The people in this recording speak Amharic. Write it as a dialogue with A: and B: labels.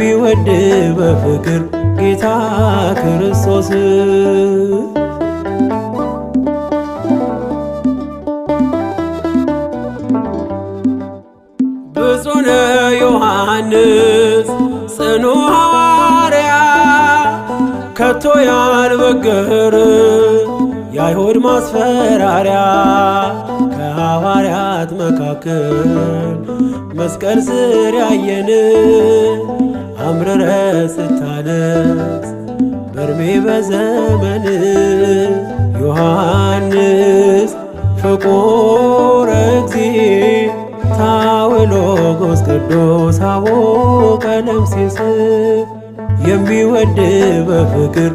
A: የሚወድ በፍቅር ጌታ ክርስቶስ ብፁዕ ነው ዮሐንስ ጽኑ ሐዋርያ ከቶ ያልበገረ የአይሁድ ማስፈራሪያ ከሐዋርያት መካከል መስቀል ስር ያየን አምርረ ስታለቅስ በርሜ በዘመን ዮሐንስ ፍቁረ እግዚእ ታውሎጎስ ቅዱስ አቡነ ቀለምሲስ የሚወድ በፍቅር